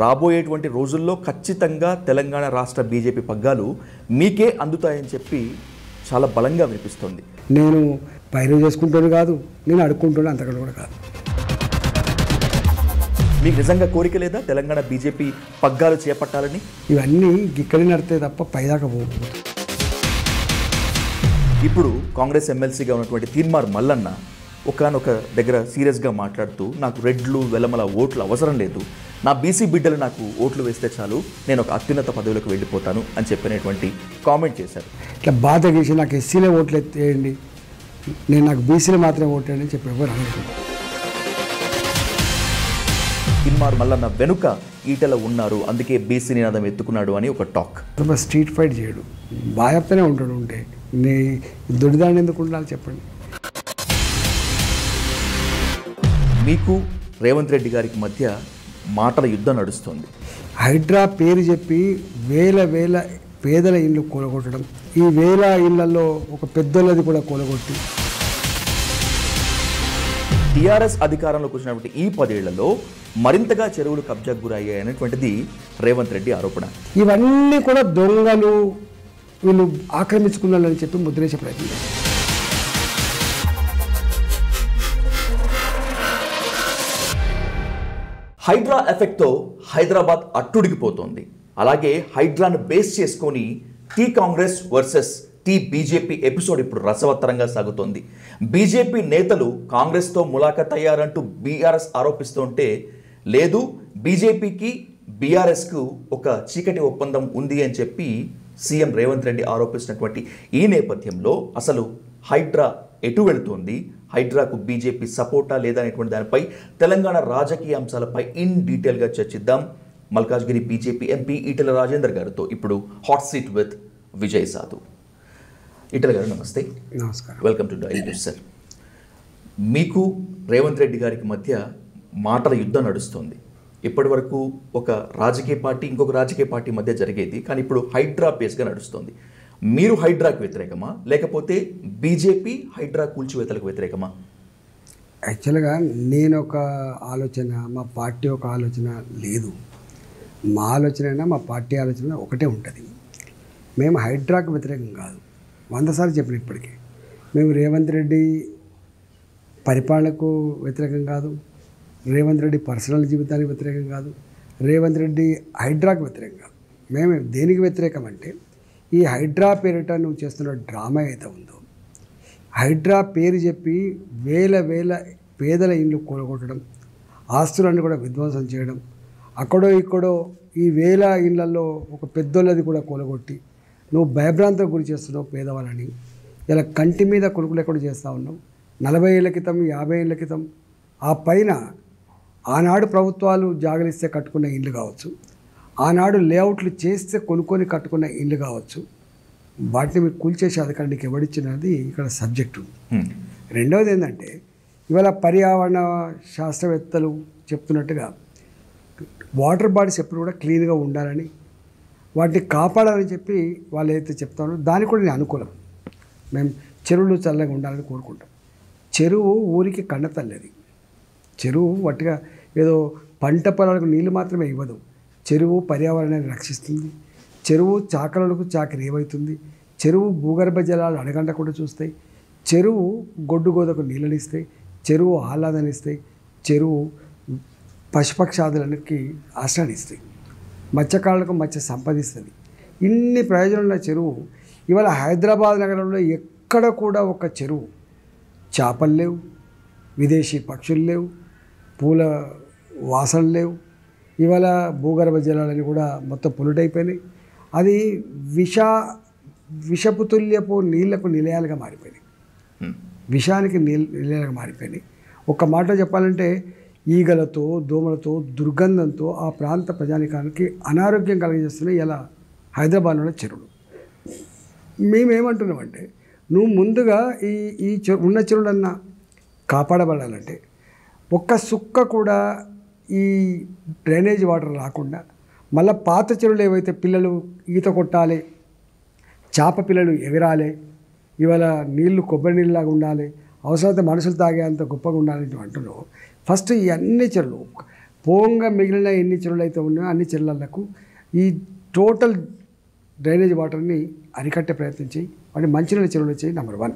రాబోయేటువంటి రోజుల్లో ఖచ్చితంగా తెలంగాణ రాష్ట్ర బీజేపీ పగ్గాలు మీకే అందుతాయని చెప్పి చాలా బలంగా వినిపిస్తుంది. నేను పైరు చేసుకుంటాను కాదు, నేను అడుక్కుంటాను అంతకంటే కూడా కాదు. మీకు నిజంగా కోరిక లేదా తెలంగాణ బీజేపీ పగ్గాలు చేపట్టాలని? ఇవన్నీ గిక్కడి నడితే తప్ప పైదాకా పోవు. ఇప్పుడు కాంగ్రెస్ ఎమ్మెల్సీగా ఉన్నటువంటి తీన్మార్ మల్లన్న ఒకనొక దగ్గర సీరియస్గా మాట్లాడుతూ, నాకు రెడ్లు వెలమల ఓట్లు అవసరం లేదు, నా బీసీ బిడ్డలు నాకు ఓట్లు వేస్తే చాలు, నేను ఒక అత్యున్నత పదవులకు వెళ్ళిపోతాను అని చెప్పినటువంటి కామెంట్ చేశారు. ఇట్లా బాధ గీసి నాకు ఎస్సీలే ఓట్లు ఎత్తేయండి, నేను నాకు బీసీలు మాత్రమే ఓటేయండి అని చెప్పి ఎవరు అనుకుంటున్నారు. తీన్మార్ మల్లన్న వెనుక ఈటెల ఉన్నారు, అందుకే బీసీ నినాదం ఎత్తుకున్నాడు అని ఒక టాక్. స్ట్రీట్ ఫైట్ చేయడు, బాగా ఉంటాడు. ఉంటే నీ దొడిదాన్ని ఎందుకు ఉండాలి చెప్పండి. మీకు రేవంత్ రెడ్డి గారికి మధ్య మాటల యుద్ధం నడుస్తుంది. హైడ్రా పేరు చెప్పి వేల వేల పేదల ఇళ్ళు కూలగొట్టడం, ఈ వేల ఇళ్లలో ఒక పెద్దోళ్ళది కూడా కూలగొట్టి టీఆర్ఎస్ అధికారంలోకి వచ్చినటువంటి ఈ 10 ఏళ్లలో మరింతగా చెరువులు కబ్జాకు గురయ్యాయి అనేటువంటిది రేవంత్ రెడ్డి ఆరోపణ. ఇవన్నీ కూడా దొంగలు వీళ్ళు ఆక్రమించుకున్నారని చెప్పి ముద్రేసే ప్రయత్నం. హైడ్రా ఎఫెక్ట్తో హైదరాబాద్ అట్టుడికిపోతోంది. అలాగే హైడ్రాను బేస్ చేసుకొని T Congress versus T BJP episode ఇప్పుడు రసవత్తరంగా సాగుతోంది. బీజేపీ నేతలు కాంగ్రెస్తో ములాఖత్ అయ్యారంటూ బీఆర్ఎస్ ఆరోపిస్తుంటే, లేదు బీజేపీకి బీఆర్ఎస్కు ఒక చీకటి ఒప్పందం ఉంది అని చెప్పి సీఎం రేవంత్ రెడ్డి ఆరోపిస్తున్నటువంటి ఈ నేపథ్యంలో అసలు హైడ్రా ఎటు వెళుతోంది, హైడ్రాకు బీజేపీ సపోర్టా లేదా అనేటువంటి దానిపై తెలంగాణ రాజకీయ అంశాలపై ఇన్ డీటెయిల్గా చర్చిద్దాం. మల్కాజ్గిరి బీజేపీ ఎంపీ ఈటెల రాజేందర్ గారితో ఇప్పుడు హాట్ సీట్ విత్ విజయ్ సాధు. ఈటెల గారు నమస్తే. నమస్కారం. Welcome to daily news sir. మీకు రేవంత్ రెడ్డి గారికి మధ్య మాటల యుద్ధం నడుస్తుంది. ఇప్పటి వరకు ఒక రాజకీయ పార్టీ ఇంకొక రాజకీయ పార్టీ మధ్య జరిగేది, కానీ ఇప్పుడు హైడ్రా బేస్గా నడుస్తుంది. మీరు హైడ్రాకు వ్యతిరేకమా, లేకపోతే బీజేపీ హైడ్రా కూల్చివేతలకు వ్యతిరేకమా? యాక్చువల్గా నేను ఒక ఆలోచన, మా పార్టీ ఒక ఆలోచన లేదు. మా ఆలోచన అయినా మా పార్టీ ఆలోచన ఒకటే ఉంటుంది. మేము హైడ్రాకు వ్యతిరేకం కాదు, 100 సార్లు చెప్పిన ఇప్పటికీ. మేము రేవంత్ రెడ్డి పరిపాలనకు వ్యతిరేకం కాదు, రేవంత్ రెడ్డి పర్సనల్ జీవితానికి వ్యతిరేకం కాదు, రేవంత్ రెడ్డి హైడ్రాకు వ్యతిరేకం కాదు. మేము దేనికి వ్యతిరేకం అంటే, ఈ హైడ్రా పేరిట నువ్వు చేస్తున్న డ్రామా అయితే ఉందో, హైడ్రా పేరు చెప్పి వేల వేల పేదల ఇండ్లు కూలగొట్టడం, ఆస్తులన్నీ కూడా విధ్వంసం చేయడం, అక్కడో ఇక్కడో ఈ వేల ఇళ్లలో ఒక పెద్దోళ్ళది కూడా కూలగొట్టి నువ్వు భయభ్రాంతకు గురి చేస్తున్నావు పేదవాళ్ళని. ఇలా కంటి మీద కొనుక్కు లేకుండా చేస్తూ ఉన్నావు. 40 ఏళ్ల క్రితం 50 ఏళ్ల క్రితం ఆ పైన ఆనాడు ప్రభుత్వాలు జాగలిస్తే కట్టుకున్న ఇల్లు కావచ్చు, ఆనాడు లేఅవుట్లు చేస్తే కొనుక్కొని కట్టుకున్న ఇల్లు కావచ్చు, వాటిని మీకు కూల్చేసే అధికారం నీకు ఎవడిచ్చినది ఇక్కడ సబ్జెక్టు. రెండవది ఏంటంటే, ఇవాళ పర్యావరణ శాస్త్రవేత్తలు చెప్తున్నట్టుగా వాటర్ బాడీస్ ఎప్పుడు కూడా క్లీన్గా ఉండాలని, వాటిని కాపాడాలని చెప్పి వాళ్ళు ఏదైతే చెప్తారో దానికి కూడా నేను అనుకూలం. మేము చెరువులు చల్లగా ఉండాలని కోరుకుంటాం. చెరువు ఊరికి కన్నతల్లేది. చెరువు వట్టిగా ఏదో పంట పొలాలకు నీళ్ళు మాత్రమే ఇవ్వదు. చెరువు పర్యావరణాన్ని రక్షిస్తుంది. చెరువు చాకలకు చాకరి ఏమవుతుంది. చెరువు భూగర్భ జలాలు అడగంటకుండా చూస్తాయి. చెరువు గొడ్డు గోదకు నీళ్ళనిస్తాయి. చెరువు ఆహ్లాదాన్ని ఇస్తాయి. చెరువు పశుపక్షాదులకి ఆశ్రయాన్ని ఇస్తాయి. మత్స్యకారులకు మత్స్య సంపాదిస్తుంది. ఇన్ని ప్రయోజనాలున్న చెరువు ఇవాళ హైదరాబాద్ నగరంలో ఎక్కడ కూడా ఒక చెరువు, చేపలు లేవు, విదేశీ పక్షులు లేవు, పూల వాసనలు లేవు. ఇవాళ భూగర్భ జలాలని కూడా మొత్తం పొల్యూట్ అయిపోయినాయి. అది విషపు తుల్యపు నీళ్లకు నిలయాలుగా మారిపోయినాయి. విషానికి నిలయాలుగా మారిపోయినాయి. ఒక మాట చెప్పాలంటే, ఈగలతో దోమలతో దుర్గంధంతో ఆ ప్రాంత ప్రజానికానికి అనారోగ్యం కలిగజేస్తున్నాయి ఇలా హైదరాబాద్లో చెరువులు. మేమేమంటున్నామంటే, నువ్వు ముందుగా ఈ ఉన్న చెరువులన్నా కాపాడబడాలంటే ఒక్క సుక్క కూడా ఈ డ్రైనేజ్ వాటర్ రాకుండా, మళ్ళీ పాత చెరువులు ఏవైతే పిల్లలు ఈత కొట్టాలి, చేప పిల్లలు ఎగరాలి, ఇవాళ నీళ్లు కొబ్బరి నీళ్ళలాగా ఉండాలి, అవసరమైతే మనుషులు తాగేంత గొప్పగా ఉండాలని అంటున్నావు. ఫస్ట్ ఈ అన్ని చెరువులు పోంగా మిగిలిన ఎన్ని చెరువులు అయితే ఉన్నాయో అన్ని చెరువులకు ఈ టోటల్ డ్రైనేజ్ వాటర్ని అరికట్టే ప్రయత్నం చేయి. వాటి మంచినీళ్ళ చెరువులు వచ్చాయి నెంబర్ 1.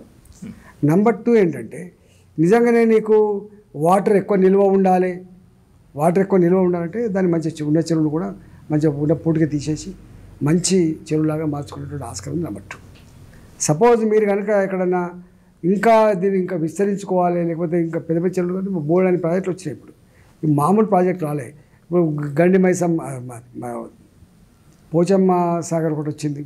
నెంబర్ 2 ఏంటంటే నిజంగానే నీకు వాటర్ ఎక్కువ నిల్వ ఉండాలి, ఉండాలంటే దాన్ని మంచి ఉన్న చెరువులు కూడా మంచిగా ఉన్న పూటగా తీసేసి మంచి చెరువులాగా మార్చుకునేటువంటి ఆస్కారం నెంబర్ 2. సపోజ్ మీరు కనుక ఎక్కడన్నా ఇంకా దీన్ని ఇంకా విస్తరించుకోవాలి, లేకపోతే ఇంకా పెద్ద పెద్ద చెరువులు కానీ బోర్డు అనే ప్రాజెక్టులు వచ్చినాయి. ఇప్పుడు ఈ మామూలు ప్రాజెక్ట్ రాలే. ఇప్పుడు గండి మైసమ్ పోచమ్మ సాగర్ ఒకటి వచ్చింది,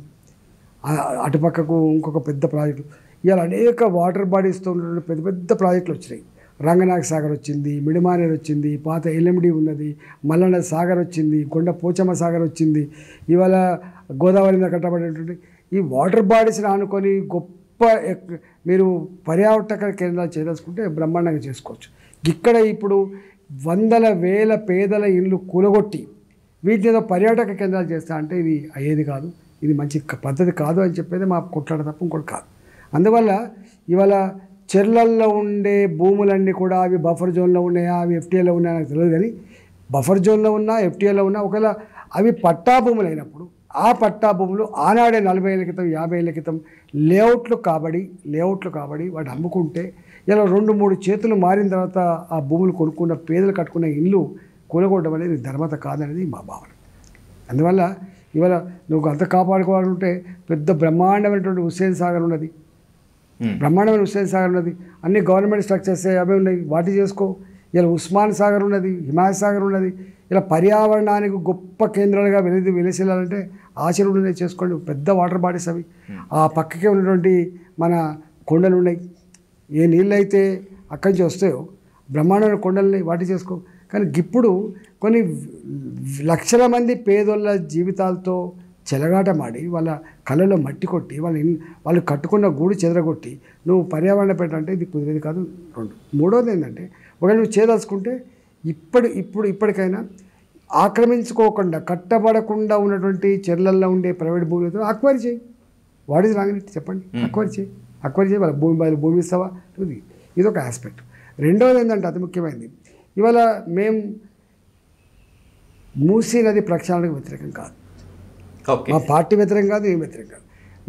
అటుపక్కకు ఇంకొక పెద్ద ప్రాజెక్టు. ఇవాళ అనేక వాటర్ బాడీస్తో ఉన్నటువంటి పెద్ద పెద్ద ప్రాజెక్టులు వచ్చినాయి. రంగనాథ సాగర్ వచ్చింది, మిడిమానేరు వచ్చింది, పాత ఎల్ఎండి ఉన్నది, మల్లన్న సాగర్ వచ్చింది, కొండ పోచమ్మ సాగర్ వచ్చింది. ఇవాళ గోదావరి మీద కట్టబడేటువంటి ఈ వాటర్ బాడీస్ని ఆనుకొని గొప్ప మీరు పర్యాటక కేంద్రాలు చేయదలుచుకుంటే బ్రహ్మాండంగా చేసుకోవచ్చు. ఇక్కడ ఇప్పుడు వందల వేల పేదల ఇళ్ళు కూలగొట్టి వీటిని ఏదో పర్యాటక కేంద్రాలు చేస్తా అంటే ఇది అయ్యేది కాదు, ఇది మంచి పద్ధతి కాదు అని చెప్పేది మా కొట్లాట తప్ప ఇంకోటి కాదు. అందువల్ల ఇవాళ చెర్లల్లో ఉండే భూములన్నీ కూడా అవి బఫర్ జోన్లో ఉన్నాయా, అవి ఎఫ్టీఏలో ఉన్నాయా నాకు తెలియదు. కానీ బఫర్ జోన్లో ఉన్నా ఎఫ్టీఏలో ఉన్నా ఒకవేళ అవి పట్టా భూములు అయినప్పుడు ఆ పట్టా భూములు ఆనాడే 40 ఏళ్ళ క్రితం 50 ఏళ్ళ క్రితం లేఅవుట్లు కాబడి వాటి అమ్ముకుంటే ఇలా 2-3 చేతులు మారిన తర్వాత ఆ భూములు కొనుక్కున్న పేదలు కట్టుకున్న ఇల్లు కూలగొట్టడం అనేది ధర్మత కాదనేది మా భావన. అందువల్ల ఇవాళ నువ్వు అంత కాపాడుకోవాలంటే పెద్ద బ్రహ్మాండమైనటువంటి హుస్సేన్ సాగర్ ఉన్నది, అన్ని గవర్నమెంట్ స్ట్రక్చర్స్ అవి ఉన్నాయి, వాటి చేసుకో. ఇలా ఉస్మాన్ సాగర్ ఉన్నది, హిమాయత్ సాగర్ ఉన్నది. ఇలా పర్యావరణానికి గొప్ప కేంద్రాలుగా వెలిసిల్లాలంటే ఆచరణ చేసుకోండి. పెద్ద వాటర్ బాడీస్ అవి. ఆ పక్కకే ఉన్నటువంటి మన కొండలు ఉన్నాయి, ఏ నీళ్ళు అయితే అక్కడి నుంచి వస్తాయో బ్రహ్మాండమైన కొండల్ని వాటి చేసుకో. కానీ ఇప్పుడు కొన్ని లక్షల మంది పేదోళ్ళ జీవితాలతో చెలగాటమాడి వాళ్ళ కళ్ళలో మట్టి కొట్టి వాళ్ళు కట్టుకున్న గూడు చెదరగొట్టి నువ్వు పర్యావరణ పెట్టంటే ఇది కుదిరేది కాదు. 2 మూడోది ఏంటంటే ఒకవేళ నువ్వు చేయదలుచుకుంటే ఇప్పటికైనా ఆక్రమించుకోకుండా కట్టబడకుండా ఉన్నటువంటి చెర్లల్లో ఉండే ప్రైవేట్ భూములతో అక్వైర్ చేయి. వాట్ ఈజ్ రాంగ్ చెప్పండి. అక్వైర్ చేయి వాళ్ళ భూమి ఇస్తావా, ఇది ఒక ఆస్పెక్ట్. రెండవది ఏంటంటే అతి ముఖ్యమైనది, ఇవాళ మేము మూసీ నది ప్రక్షాళనకు వ్యతిరేకం కాదు, మా పార్టీ వ్యతిరేకం కాదు, ఏం వ్యతిరేకం కాదు.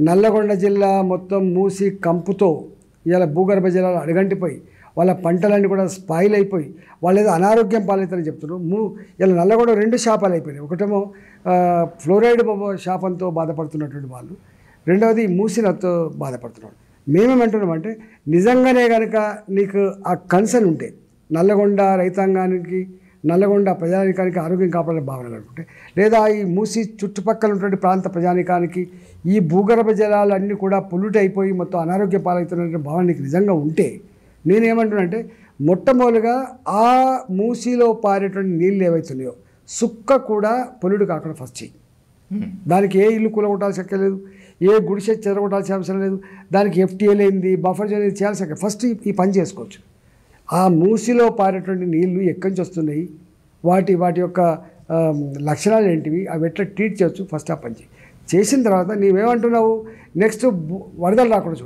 నల్లగొండ జిల్లా మొత్తం మూసీ కంపుతో ఇవాళ భూగర్భ జలాలు అడగంటిపోయి వాళ్ళ పంటలన్నీ కూడా స్పాయిల్ అయిపోయి వాళ్ళు ఏదో అనారోగ్యం పాలవుతారని చెప్తున్నారు. ఇలా నల్లగొండ 2 శాపాలు అయిపోయినాయి. ఒకటేమో ఫ్లోరైడ్ శాపంతో బాధపడుతున్నటువంటి వాళ్ళు, రెండవది మూసీ నదితో బాధపడుతున్నారు. మేమేమంటున్నామంటే నిజంగానే కనుక నీకు ఆ కన్సర్న్ ఉంటే నల్లగొండ రైతాంగానికి, నల్లగొండ ప్రజానికానికి ఆరోగ్యం కాపాడే భావన కనుకుంటే, లేదా ఈ మూసి చుట్టుపక్కల ఉన్నటువంటి ప్రాంత ప్రజానికానికి ఈ భూగర్భ జలాలన్నీ కూడా పొల్యూట్ అయిపోయి మొత్తం అనారోగ్య పాలవుతున్న భావన నీకు నిజంగా ఉంటే, నేనేమంటున్నానంటే మొట్టమొదటిగా ఆ మూసీలో పారేటువంటి నీళ్ళు ఏవైతున్నాయో సుక్క కూడా పొల్యూట్ కాకుండా ఫస్ట్ చెయ్యి. దానికి ఏ ఇల్లు కూలగొట్టాల్సిన అవసరం లేదు, ఏ గుడిసె చెదరగొట్టాల్సిన అవసరం లేదు, దానికి ఎఫ్టీఏ లేనిది బఫర్ జోన్ చేయాల్సిన ఫస్ట్ ఈ పని చేసుకోవచ్చు. ఆ మూసిలో పారేటువంటి నీళ్లు ఎక్కడి నుంచి వస్తున్నాయి, వాటి యొక్క లక్షణాలు ఏంటివి, అవి ఎట్లా ట్రీట్ చేయొచ్చు, ఫస్ట్ ఆ పని చేసిన తర్వాత నీవేమంటున్నావు, నెక్స్ట్ వరదలు రాకుండా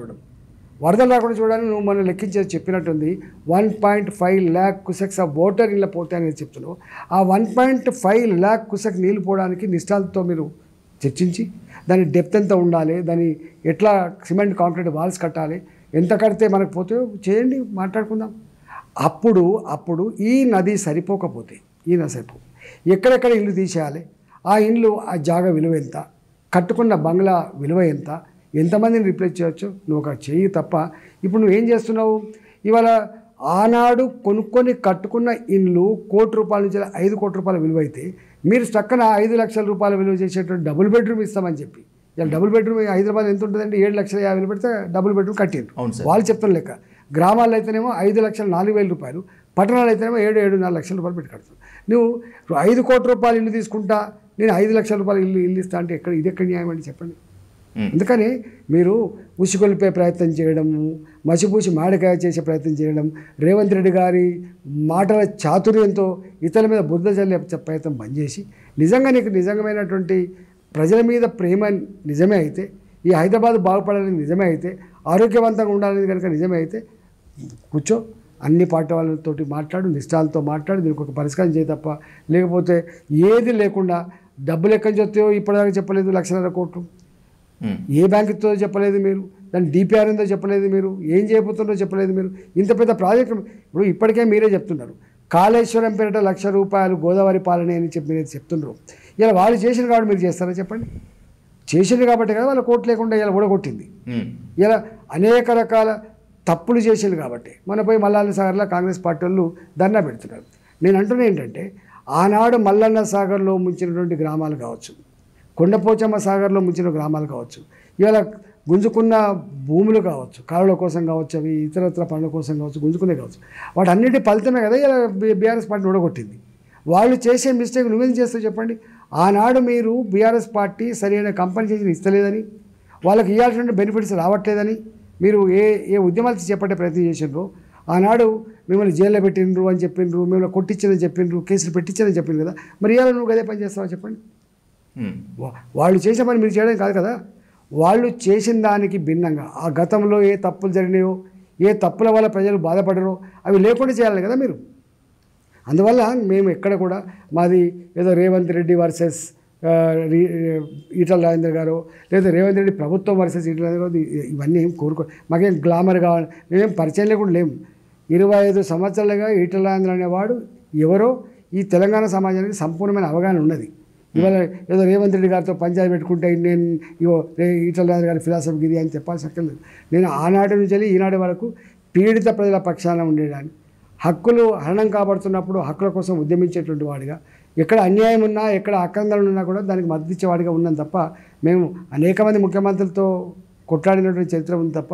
చూడాలని నువ్వు మనం లెక్కించేది చెప్పినట్టుంది. 1.5 lakh క్యూసెక్స్ ఆఫ్ వాటర్ ఇలా పోతాయని చెప్తున్నావు. ఆ 1.5 lakh క్యూసెక్ నీళ్ళు పోవడానికి నిష్ఠాలతో మీరు చర్చించి దాని డెప్త్ ఎంత ఉండాలి, దాని ఎట్లా సిమెంట్ కాంక్రీట్ వాల్స్ కట్టాలి, ఎంత కడితే మనకు పోతాయో చేయండి, మాట్లాడుకుందాం. అప్పుడు ఈ నది సరిపోకపోతే ఎక్కడెక్కడ ఇల్లు తీసేయాలి, ఆ ఇల్లు ఆ జాగా విలువ ఎంత, కట్టుకున్న బంగ్లా విలువ ఎంత, ఎంతమందిని రిప్లేస్ చేయొచ్చు నువ్వు ఒక చెయ్యి తప్ప. ఇప్పుడు నువ్వు ఏం చేస్తున్నావు, ఇవాళ ఆనాడు కొనుక్కొని కట్టుకున్న ఇల్లు ₹1,00,00,000 నుంచి ₹5 కోట్ల విలువ అయితే మీరు చక్కన ₹5 లక్షల విలువ చేసేటువంటి డబుల్ బెడ్రూమ్ ఇస్తామని చెప్పి, ఇలా డబుల్ బెడ్రూమ్ హైదరాబాద్ ఎంత ఉంటుందంటే 7,50,000 పెడితే డబుల్ బెడ్రూమ్ కట్టిండ్రు. వాళ్ళు చెప్తారు లెక్క. గ్రామాల్లో అయితేనేమో ₹5,04,000, పట్టణాలు అయితేనేమో ₹7-7.5 లక్షల పెట్టి కడుతుంది. నువ్వు ₹5 కోట్ల ఇల్లు తీసుకుంటా, నేను ₹5 లక్షల ఇల్లు ఇస్తా అంటే ఇది ఎక్కడ న్యాయం అండి చెప్పండి. అందుకని మీరు ఉసిగొల్పే ప్రయత్నం చేయడము, మసిపూసి మాడికాయ చేసే ప్రయత్నం చేయడం, రేవంత్ రెడ్డి గారి మాటల చాతుర్యంతో ఇతరుల మీద బురద చల్లే ప్రయత్నం బంద్ చేసి, నిజంగా నీకు నిజమైనటువంటి ప్రజల మీద ప్రేమ నిజమే అయితే, ఈ హైదరాబాద్ బాగుపడాలని నిజమే అయితే, ఆరోగ్యవంతంగా ఉండాలని కనుక నిజమే అయితే కూర్చో, అన్ని పార్టీ వాళ్ళతోటి మాట్లాడు, నిష్ఠాలతో మాట్లాడు, దీనికి ఒక పరిష్కారం చేయ తప్ప, లేకపోతే ఏది లేకుండా డబ్బులు ఎక్కడి నుంచి వస్తాయో ఇప్పటిదాకా చెప్పలేదు. 1,00,000 కోట్లు ఏ బ్యాంక్ ఇస్తుందో చెప్పలేదు మీరు, దాని డిపిఆర్ ఉందో చెప్పలేదు మీరు, ఏం చేయబోతుందో చెప్పలేదు మీరు. ఇంత పెద్ద ప్రాజెక్టు ఇప్పుడు ఇప్పటికే మీరే చెప్తున్నారు, కాళేశ్వరం పేరిట ₹1,00,000 గోదావరి పాలన అని చెప్పి మీరు చెప్తున్నారు. ఇలా వాళ్ళు చేసిన కాబట్టి మీరు చేస్తారా చెప్పండి? చేసింది కాబట్టి కదా వాళ్ళ కోర్టు లేకుండా ఇలా ఊడగొట్టింది. ఇలా అనేక రకాల తప్పులు చేసింది కాబట్టి మన పోయి మల్లన్న సాగర్లో కాంగ్రెస్ పార్టీ వాళ్ళు ధర్నా పెడుతున్నారు. నేను అంటున్నా ఏంటంటే, ఆనాడు మల్లన్న సాగర్లో ముంచినటువంటి గ్రామాలు కావచ్చు, కొండపోచమ్మ సాగర్లో ముంచిన గ్రామాలు కావచ్చు, ఇవాళ గుంజుకున్న భూములు కావచ్చు, కాలువల కోసం కావచ్చు, అవి ఇతరత్ర పనుల కోసం కావచ్చు, గుంజుకునే కావచ్చు, వాటన్నిటి ఫలితమే కదా ఇలా బీఆర్ఎస్ పార్టీ ఊడగొట్టింది. వాళ్ళు చేసే మిస్టేక్ నువ్వేం చేస్తావు చెప్పండి? ఆనాడు మీరు బీఆర్ఎస్ పార్టీ సరైన కంపెన్సేషన్ ఇస్తలేదని, వాళ్ళకి ఇవ్వాల్సిన బెనిఫిట్స్ రావట్లేదని మీరు ఏ ఉద్యమాలు చేపట్టే ప్రయత్నం చేసిండ్రో, ఆనాడు మిమ్మల్ని జైల్లో పెట్టిండ్రు అని చెప్పిండ్రు, మిమ్మల్ని కొట్టించని చెప్పిండ్రు, కేసులు పెట్టించని చెప్పిండ్రు కదా. మరి ఇవాళ నువ్వు అదే పని చేస్తావా చెప్పండి? వాళ్ళు చేసే పని మీరు చేయడం కాదు కదా. వాళ్ళు చేసిన దానికి భిన్నంగా ఆ గతంలో ఏ తప్పులు జరిగినాయో, ఏ తప్పుల వల్ల ప్రజలు బాధపడరో అవి లేకుండా చేయాలి కదా మీరు. అందువల్ల మేము ఎక్కడ కూడా మాది ఏదో రేవంత్ రెడ్డి వర్సెస్ ఈటల రాజేందర్ గారు, లేదా రేవంత్ రెడ్డి ప్రభుత్వం వర్సెస్ ఈటల రాజేందర్ గారు, ఇవన్నీ ఏం మాకేం గ్లామర్ కావాలి, మేమేం పరిచయంలో కూడా లేము. 25 సంవత్సరాలుగా ఈటల రాజేందర్ అనేవాడు ఎవరో ఈ తెలంగాణ సమాజానికి సంపూర్ణమైన అవగాహన ఉన్నది. ఇవాళ ఏదో రేవంత్ రెడ్డి గారితో పంచాయతీ పెట్టుకుంటే నేను ఈటల రాజేందర్ గారి ఫిలాసఫీ ఇది అని చెప్పాల్సి అక్కర్లేదు. నేను ఆనాటి నుంచి వెళ్ళి ఈనాటి వరకు పీడిత ప్రజల పక్షాన ఉండేదాన్ని, హక్కులు హరణం కాబడుతున్నప్పుడు హక్కుల కోసం ఉద్యమించేటువంటి వాడిగా, ఎక్కడ అన్యాయం ఉన్నా, ఎక్కడ అక్రందనలు ఉన్నా కూడా దానికి మద్దతు ఇచ్చేవాడిగా ఉన్నాం తప్ప, మేము అనేక మంది ముఖ్యమంత్రులతో కొట్లాడినటువంటి చరిత్ర ఉంది తప్ప,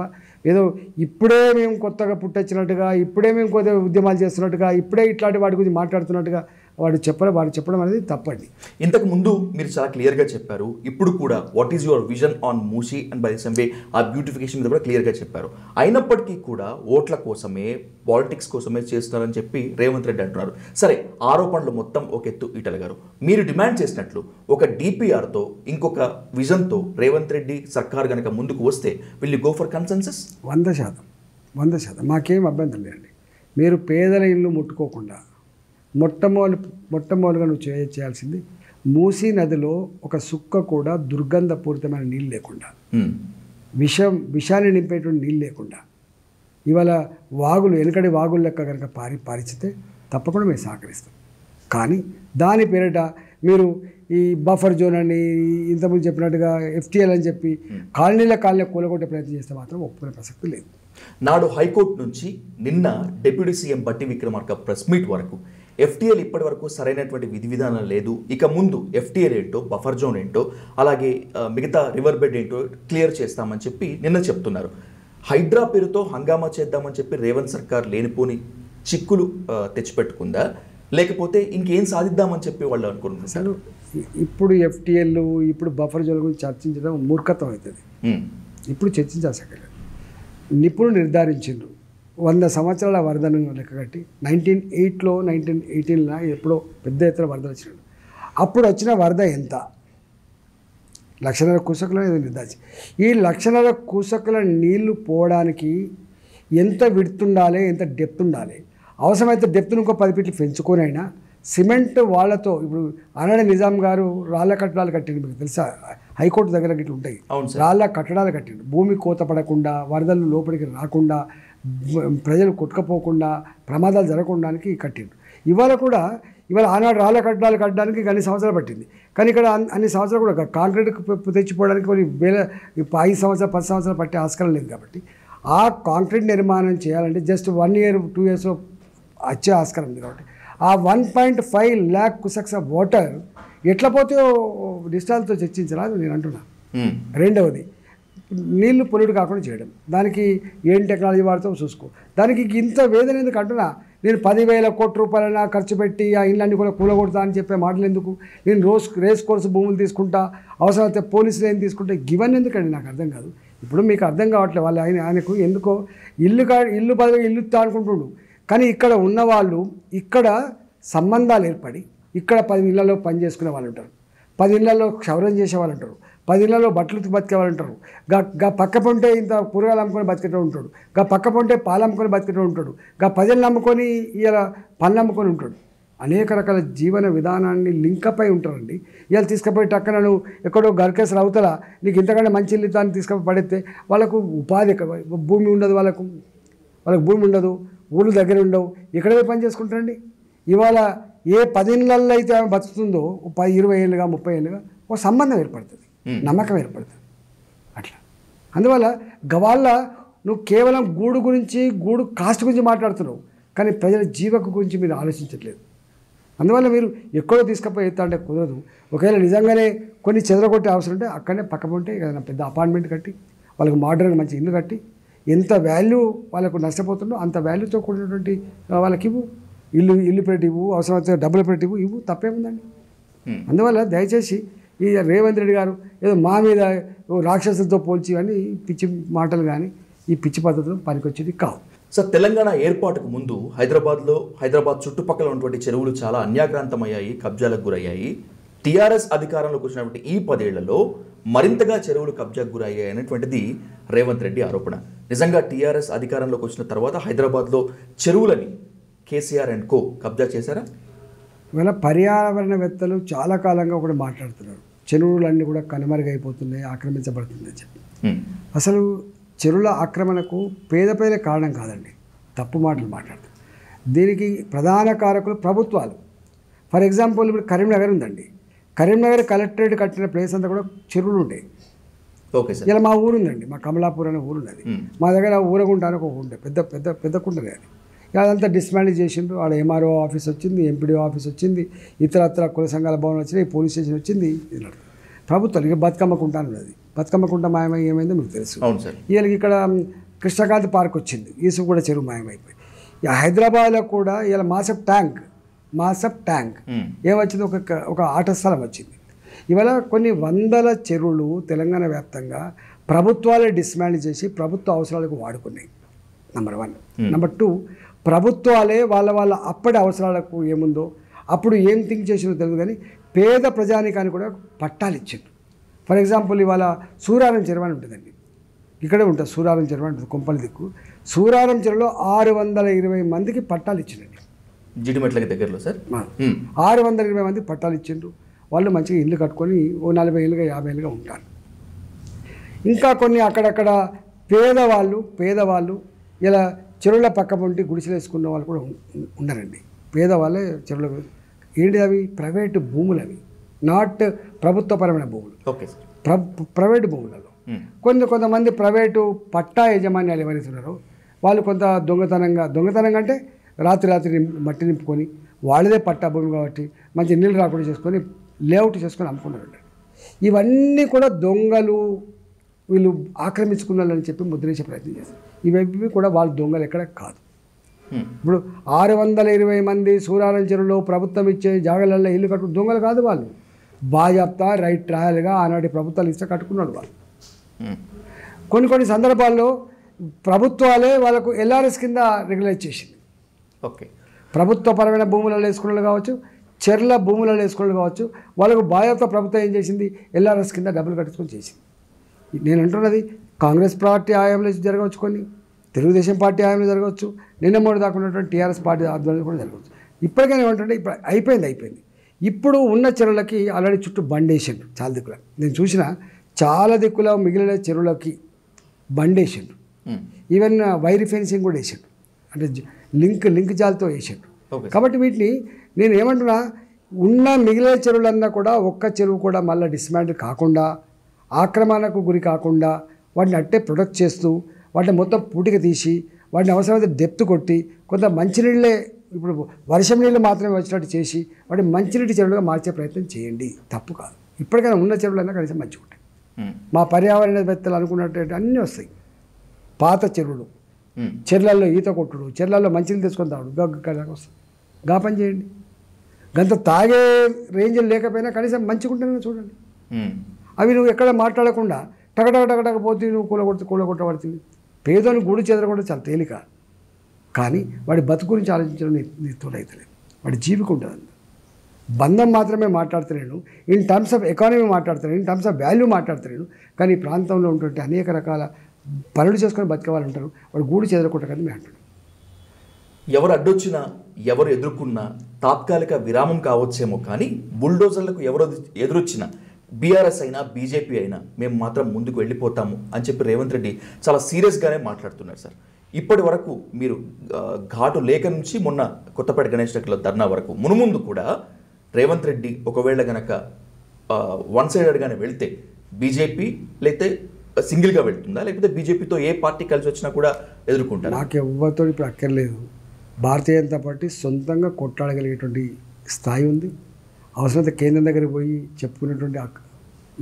ఏదో ఇప్పుడే మేము కొత్తగా పుట్టొచ్చినట్టుగా, ఇప్పుడే మేము కొద్దిగా ఉద్యమాలు చేస్తున్నట్టుగా, ఇప్పుడే ఇట్లాంటి వాటి గురించి మాట్లాడుతున్నట్టుగా వాడు చెప్పడం అనేది తప్పండి. ఇంతకు ముందు మీరు చాలా క్లియర్గా చెప్పారు, ఇప్పుడు కూడా what is your vision on Musi and by some way ఆ బ్యూటిఫికేషన్ మీద కూడా క్లియర్గా చెప్పారు. అయినప్పటికీ కూడా ఓట్ల కోసమే, పాలిటిక్స్ కోసమే చేస్తున్నారని చెప్పి రేవంత్ రెడ్డి అంటున్నారు. సరే, ఆరోపణలు మొత్తం ఒక ఎత్తు. ఈటల గారు, మీరు డిమాండ్ చేసినట్లు ఒక డిపిఆర్తో, ఇంకొక విజన్తో రేవంత్ రెడ్డి సర్కార్ కనుక ముందుకు వస్తే will you go for consensus? 100% మాకేం అభ్యంతరం లేదండి. మీరు పేదల ఇల్లు ముట్టుకోకుండా మొట్టమొదటిగా నువ్వు చేయాల్సింది, మూసీ నదిలో ఒక సుక్క కూడా దుర్గంధపూరితమైన నీళ్ళు లేకుండా, విషాన్ని నింపేటువంటి నీళ్ళు లేకుండా, ఇవాళ వాగులు వెనుకడి వాగుల లెక్క కనుక పారిస్తే తప్పకుండా మేము సహకరిస్తాం. కానీ దాని పేరిట మీరు ఈ బఫర్ జోన్ అని ఇంతకుముందు చెప్పినట్టుగా FTL అని చెప్పి కాలనీ కూలగొట్టే ప్రయత్నం చేస్తే మాత్రం ఒప్పుకునే ప్రసక్తి లేదు. నాడు హైకోర్టు నుంచి నిన్న డిప్యూటీ సీఎం బట్టి విక్రమార్క ప్రెస్ మీట్ వరకు FTL ఇప్పటి వరకు సరైనటువంటి విధి విధానం లేదు, ఇక ముందు FTL ఏంటో, బఫర్ జోన్ ఏంటో, అలాగే మిగతా రివర్ బెడ్ ఏంటో క్లియర్ చేస్తామని చెప్పి నిన్న చెప్తున్నారు. హైడ్రా పేరుతో హంగామా చేద్దామని చెప్పి రేవంత్ సర్కార్ లేనిపోని చిక్కులు తెచ్చిపెట్టుకుందా, లేకపోతే ఇంకేం సాధిద్దామని చెప్పి వాళ్ళు అనుకుంటున్నారు? అసలు ఇప్పుడు FTL, ఇప్పుడు బఫర్ జోన్ గురించి చర్చించడం మూర్ఖత్వం అవుతుంది. ఇప్పుడు చర్చించాల్సి నిపుణులు నిర్ధారించిండ్రు 100 సంవత్సరాల వరదను లెక్కగట్టి 1908లో 1918లో ఎప్పుడో పెద్ద ఎత్తున వరద వచ్చినాడు. అప్పుడు వచ్చిన వరద ఎంత? 1,00,000 క్యూసెక్కులు ఏదో నిర్ధారించి, ఈ 1,00,000 క్యూసెక్కుల నీళ్లు పోవడానికి ఎంత విడ్త్ ఉండాలి, ఎంత డెప్త్ ఉండాలి, అవసరమైతే డెప్త్ను ఇంకో 10 ఫీట్లు పెంచుకొని అయినా సిమెంట్ వాళ్ళతో, ఇప్పుడు ఆనాడు నిజాం గారు రాళ్ళ కట్టడాలు కట్టిండు, మీకు తెలుసా? హైకోర్టు దగ్గర గిట్ల ఉంటాయి, రాళ్ళ కట్టడాలు కట్టిండు, భూమి కోత పడకుండా, వరదలు లోపలికి రాకుండా, ప్రజలు కొట్టుకపోకుండా, ప్రమాదాలు జరగకుండానికి కట్టిండు. ఇవాళ ఆనాడు రాళ్ళ కట్టడాలు కట్టడానికి అన్ని సంవత్సరాలు పట్టింది, కానీ ఇక్కడ అన్ని సంవత్సరాలు కూడా కాంక్రీట్ తెచ్చిపోవడానికి కొన్ని 5 సంవత్సరాలు 10 సంవత్సరాలు పట్టే ఆస్కారం లేదు. కాబట్టి ఆ కాంక్రీట్ నిర్మాణం చేయాలంటే జస్ట్ 1 year 2 years వచ్చే ఆస్కారం ఉంది. కాబట్టి ఆ 1.5 lakh క్యూసెక్స్ ఆఫ్ వాటర్ ఎట్లా పోతే డిస్టాల్తో చర్చించరాదు నేను అంటున్నా. రెండవది, నీళ్లు పొల్యూట్ కాకుండా చేయడం, దానికి ఏం టెక్నాలజీ వాడుతాం చూసుకో. దానికి ఇంత వేదన ఎందుకు అంటున్నా? నేను 10,000 కోట్ల రూపాయలైనా ఖర్చు పెట్టి ఆ ఇళ్ళన్నీ కూడా కూలగొడతా అని చెప్పే మాటలు ఎందుకు? నేను రేస్ కోర్సు భూములు తీసుకుంటా, అవసరమైతే పోలీసులు ఏం తీసుకుంటా, ఇవన్నీ ఎందుకండి నాకు అర్థం కాదు. ఇప్పుడు మీకు అర్థం కావట్లేదు. వాళ్ళు ఆయనకు ఎందుకో ఇల్లు బదులు ఇల్లు ఇస్తా అనుకుంటుండు, కానీ ఇక్కడ ఉన్నవాళ్ళు ఇక్కడ సంబంధాలు ఏర్పడి ఇక్కడ 10 ఇళ్లలో పని చేసుకునే వాళ్ళు ఉంటారు. 10 ఇళ్లలో క్షౌరం చేసేవాళ్ళు ఉంటారు, 10 ఇళ్లలో బట్టలు ఉతికి బతికేవాళ్ళు ఉంటారు, గా పక్క పొంటే ఇంత కూరగాయలు అమ్ముకొని బతికేటో ఉంటాడు, గా పక్క పొంటే పాలు అమ్ముకొని బతికేటో ఉంటాడు, గా ప్రజలను నమ్ముకొని ఇలా పనులు అమ్ముకొని ఉంటాడు. అనేక రకాల జీవన విధానాన్ని లింకప్ అయి ఉంటారండి. ఇవాళ తీసుకుపోయి టక్కన నువ్వు ఎక్కడో గర్కేసలు అవుతలా నీకు ఇంతకంటే మంచి ఇల్లు దాన్ని తీసుకుపోయి పడితే వాళ్ళకు ఉపాధి భూమి ఉండదు, వాళ్ళకు భూమి ఉండదు, ఊళ్ళు దగ్గర ఉండవు, ఎక్కడే పని చేసుకుంటారండి. ఇవాళ ఏ 10 ఇళ్ళల్లో అయితే ఆమె బతుకుతుందో 20 ఏళ్ళుగా 30 ఏళ్ళుగా ఒక సంబంధం ఏర్పడుతుంది, నమ్మకం ఏర్పడుతుంది. అట్లా అందువల్ల గవాళ్ళ నువ్వు కేవలం గూడు గురించి గూడు కాస్ట్ గురించి మాట్లాడుతున్నావు, కానీ ప్రజల జీవకు గురించి మీరు ఆలోచించట్లేదు. అందువల్ల మీరు ఎక్కడో తీసుకుపోయి ఎత్తా అంటే కుదరదు. ఒకవేళ నిజంగానే కొన్ని చెదరగొట్టే అవసరం ఉంటే అక్కడనే పక్క ఉంటే ఏదైనా పెద్ద అపార్ట్మెంట్ కట్టి వాళ్ళకి మోడర్న్ మంచి ఇల్లు కట్టి ఎంత వాల్యూ వాళ్ళకు నష్టపోతుందో అంత వాల్యూతో కూడినటువంటి వాళ్ళకి ఇవ్వు, ఇల్లు పెట్టి ఇవ్వు, అవసరమైతే డబ్బులు పెట్టి ఇవ్వు, తప్పేముందండి. అందువల్ల దయచేసి ఈ రేవంత్ రెడ్డి గారు ఏదో మా మీద రాక్షసులతో పోల్చి అని పిచ్చి మాటలు కానీ ఈ పిచ్చి పద్ధతులు పనికొచ్చేది కావు. సార్, తెలంగాణ ఏర్పాటుకు ముందు హైదరాబాద్ చుట్టుపక్కల ఉన్నటువంటి చెరువులు చాలా అన్యాక్రాంతమయ్యాయి, కబ్జాలకు గురయ్యాయి. టీఆర్ఎస్ అధికారంలోకి వచ్చినటువంటి ఈ 10 ఏళ్లలో మరింతగా చెరువులు కబ్జాకు గురయ్యాయి అనేటువంటిది రేవంత్ రెడ్డి ఆరోపణ. నిజంగా టీఆర్ఎస్ అధికారంలోకి వచ్చిన తర్వాత హైదరాబాద్లో చెరువులని కేసీఆర్ అండ్ కో కబ్జా చేశారా? ఇవాళ పర్యావరణవేత్తలు చాలా కాలంగా కూడా మాట్లాడుతున్నారు, చెరువులన్నీ కూడా కనుమరుగైపోతున్నాయి, ఆక్రమించబడుతుంది అని చెప్పి. అసలు చెరువుల ఆక్రమణకు పేద కారణం కాదండి, తప్పు మాటలు మాట్లాడుతారు. దీనికి ప్రధాన కారకులు ప్రభుత్వాలు. ఫర్ ఎగ్జాంపుల్ ఇప్పుడు కరీంనగర్ ఉందండి, కరీంనగర్ కలెక్టరేట్ కట్టిన ప్లేస్ అంతా కూడా చెరువులు ఉంటాయి. Okay sir. ఇలా మా ఊరు ఉందండి, మా కమలాపూర్ అనే ఊరు ఉన్నది, మా దగ్గర ఊరగుంట అని ఒక ఉండే పెద్ద కుంటనే అది. అదంతా డిస్మాండిల్ చేసిండ్రు. ఆడ ఎంఆర్ఓ ఆఫీస్ వచ్చింది, ఎంపీడీఓ ఆఫీస్ వచ్చింది, ఇతరత్ర కుల సంఘాల భవన్ వచ్చినాయి, పోలీస్ స్టేషన్ వచ్చింది. ప్రభుత్వం ఇక బతుకమ్మ కుంట ఉన్నది, బతుకమ్మ కుంట మాయమై ఏమైందో మీకు తెలుసు. అవును సార్. వీళ్ళకి ఇక్కడ కృష్ణకాంత్ పార్క్ వచ్చింది, ఈసు కూడా చెరువు మాయమైపోయి. హైదరాబాద్లో కూడా ఇలా మాసప్ ట్యాంక్ ఏమొచ్చింది, ఒక ఆట స్థలం వచ్చింది. ఇవాళ కొన్ని వందల చెరువులు తెలంగాణ వ్యాప్తంగా ప్రభుత్వాలే డిస్మాండిల్ చేసి ప్రభుత్వ అవసరాలకు వాడుకున్నాయి. నెంబర్ 1. నెంబర్ 2, ప్రభుత్వాలే వాళ్ళ అప్పటి అవసరాలకు ఏముందో అప్పుడు ఏం థింక్ చేసిందో తెలియదు, కానీ పేద ప్రజానికానికి కూడా పట్టాలు ఇచ్చిండ్రు. ఫర్ ఎగ్జాంపుల్ ఇవాళ సూరారం చెరువు అని ఉంటుందండి, ఇక్కడే ఉంటుంది సూరారం చెరువు ఉంటుంది, కొంపల దిక్కు. సూరారం చెరువులో 620 మందికి పట్టాలు ఇచ్చిండండి, జిడిమెట్లకి దగ్గరలో సార్. 620 మంది పట్టాలు ఇచ్చిండ్రు. వాళ్ళు మంచిగా ఇల్లు కట్టుకొని ఓ 40 ఏళ్ళుగా 50 ఏళ్ళుగా ఉంటారు. ఇంకా కొన్ని అక్కడక్కడ పేదవాళ్ళు ఇలా చెరువుల పక్క పొంటి గుడిసెలు వేసుకున్న వాళ్ళు కూడా ఉన్నారండి. పేదవాళ్ళే చెరువుల ఏంటి అవి ప్రైవేటు భూములు, అవి నాట్ ప్రభుత్వపరమైన భూములు. Okay sir. ప్రైవేటు భూములలో కొంతమంది ప్రైవేటు పట్టా యజమాన్యాలు ఎవరైతే ఉన్నారో వాళ్ళు కొంత దొంగతనంగా అంటే రాత్రి మట్టి నింపుకొని వాళ్ళదే పట్టా భూమి కాబట్టి మంచి నీళ్ళు రాకుండా చేసుకొని లేఅవుట్ చేసుకొని అమ్ముకున్నారండి. ఇవన్నీ కూడా దొంగలు, వీళ్ళు ఆక్రమించుకున్నారని చెప్పి ముద్రించే ప్రయత్నం చేస్తారు. ఇవి కూడా వాళ్ళు దొంగలు ఎక్కడ కాదు. ఇప్పుడు 620 మంది సూరారం చెరువులో ప్రభుత్వం ఇచ్చే జాగాలలో ఇల్లు కట్టు దొంగలు కాదు, వాళ్ళు బాజాప్తా రైట్ ట్రయల్గా ఆనాటి ప్రభుత్వాలు ఇస్తే కట్టుకున్నాడు వాళ్ళు. కొన్ని సందర్భాల్లో ప్రభుత్వాలే వాళ్ళకు ఎల్ఆర్ఎస్ కింద రెగ్యులైజ్ చేసింది. ఓకే. ప్రభుత్వపరమైన భూములలో వేసుకున్నట్లు కావచ్చు, చెర్ల భూములలో వేసుకున్నట్లు కావచ్చు, వాళ్ళకు బాధ్యత ప్రభుత్వం ఏం చేసింది, ఎల్ఆర్ఎస్ కింద డబ్బులు కట్టుకొని చేసింది. నేను అంటున్నది కాంగ్రెస్ పార్టీ హయాంలో జరగవచ్చు, కొన్ని తెలుగుదేశం పార్టీ హయాంలో జరగవచ్చు, నిన్న మూడు దాకా ఉన్నటువంటి టీఆర్ఎస్ పార్టీ ఆధ్వర్యంలో కూడా జరగవచ్చు. ఇప్పటికైనా ఏమంటే ఇప్పుడు అయిపోయింది. ఇప్పుడు ఉన్న చెరువులకి ఆల్రెడీ చుట్టూ బండేసిండ్రు చాలా దిక్కుల. నేను చూసిన చాలా దిక్కుల మిగిలిన చెరువులకి బండేసిండ్రు. ఈవెన్ వైర్ ఫెన్సింగ్ కూడా వేసిండ్రు, అంటే లింక్ జాలతో వేసిండ్రు. కాబట్టి వీటిని నేను ఏమంటున్నా, ఉన్న మిగిలిన చెరువులన్నా కూడా ఒక్క చెరువు కూడా మళ్ళీ డిస్మాండిల్ కాకుండా, ఆక్రమణకు గురి కాకుండా వాటిని అట్టే ప్రొటెక్ట్ చేస్తూ వాటిని మొత్తం పూటికి తీసి వాటిని అవసరమైతే డెప్త్ కొట్టి కొంత మంచినీళ్ళే, ఇప్పుడు వర్షం నీళ్ళు మాత్రమే వచ్చినట్టు చేసి వాటిని మంచినీటి చెరువులుగా మార్చే ప్రయత్నం చేయండి, తప్పు కాదు. ఇప్పటికైనా ఉన్న చెరువులన్నా కనీసం మంచిగా ఉంటాయి. మా పర్యావరణవేత్తలు అనుకున్నట్టు అన్నీ వస్తాయి. పాత చెరువులు, చెర్లల్లో ఈత కొట్టుడు, చెర్లల్లో మంచినీళ్ళు తెచ్చుకొని తాగుడు, గగ్గ వస్తుంది. గా పని చేయండి. గంత తాగే రేంజ్లు లేకపోయినా కనీసం మంచిగా ఉంటుందని చూడండి. అవి నువ్వు ఎక్కడ మాట్లాడకుండా టకటక పోతే నువ్వు కూలగొట్టబడుతుంది. పేదోని గూడు చెదరకుండా చాలా తేలిక, కానీ వాడి బతుకు గురించి ఆలోచించడం నీ తోడైతలేదు. వాడి జీవిక ఉంటుంది. బంధం మాత్రమే మాట్లాడుతున్నాను, ఇన్ టర్మ్స్ ఆఫ్ ఎకానమీ మాట్లాడుతున్నాను, ఇన్ టర్మ్స్ ఆఫ్ వాల్యూ మాట్లాడుతున్నాను. కానీ ఈ ప్రాంతంలో ఉంటుంటే అనేక రకాల పనులు చేసుకొని బతికే వాళ్ళు ఉంటారు. వాడు గూడు చెదరకొట్టకని మేము అంటున్నాం. ఎవరు అడ్డొచ్చినా ఎవరు ఎదుర్కొన్నా తాత్కాలిక విరామం కావచ్చేమో, కానీ బుల్డోజర్లకు ఎవరు ఎదురొచ్చినా బీఆర్ఎస్ అయినా బీజేపీ అయినా మేము మాత్రం ముందుకు వెళ్ళిపోతాము అని చెప్పి రేవంత్ రెడ్డి చాలా సీరియస్గానే మాట్లాడుతున్నారు సార్. ఇప్పటి వరకు మీరు ఘాటు లేఖ నుంచి మొన్న కొత్తపేట గణేష్ నగర్లో ధర్నా వరకు మునుముందు కూడా రేవంత్ రెడ్డి ఒకవేళ గనక వన్ సైడెడ్గానే వెళ్తే బీజేపీ లేకపోతే సింగిల్గా వెళ్తుందా, లేకపోతే బీజేపీతో ఏ పార్టీ కలిసి వచ్చినా కూడా ఎదుర్కొంటారు? నాకు ఎవరితో ఇప్పుడు అక్కర్లేదు. భారతీయ జనతా పార్టీ సొంతంగా కొట్లాడగలిగేటువంటి స్థాయి ఉంది. అవసరమైతే కేంద్రం దగ్గరికి పోయి చెప్పుకునేటువంటి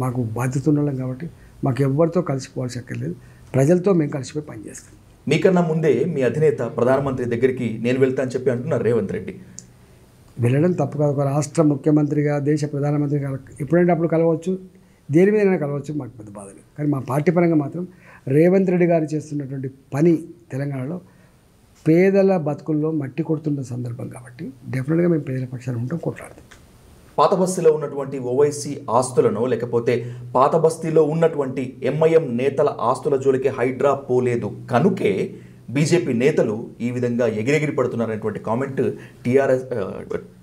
మాకు బాధ్యత ఉన్నాం కాబట్టి మాకు ఎవరితో కలిసిపోవాల్సి అక్కర్లేదు. ప్రజలతో మేము కలిసిపోయి పనిచేస్తాం. మీకన్నా ముందే మీ అధినేత ప్రధానమంత్రి దగ్గరికి నేను వెళ్తా అని చెప్పి అంటున్నారు రేవంత్ రెడ్డి. వెళ్ళడం తప్పు కాదు. ఒక రాష్ట్ర ముఖ్యమంత్రిగా, దేశ ప్రధానమంత్రిగా ఎప్పుడంటే అప్పుడు కలవచ్చు, దేని మీదైనా కలవచ్చు, మాకు పెద్ద బాధ లేదు. కానీ మా పార్టీ పరంగా మాత్రం రేవంత్ రెడ్డి గారు చేస్తున్నటువంటి పని తెలంగాణలో పేదల బతుకుల్లో మట్టి కొడుతున్న సందర్భం కాబట్టి డెఫినెట్గా మేము పేదల పక్షాన ఉంటాం, కొట్లాడతాం. పాత బస్తీలో ఉన్నటువంటి ఓవైసీ ఆస్తులను, లేకపోతే పాత బస్తీలో ఉన్నటువంటి ఎంఐఎం నేతల ఆస్తుల జోలికి హైడ్రా పోలేదు కనుకే బీజేపీ నేతలు ఈ విధంగా ఎగిరెగిరి పడుతున్నారనేటువంటి కామెంట్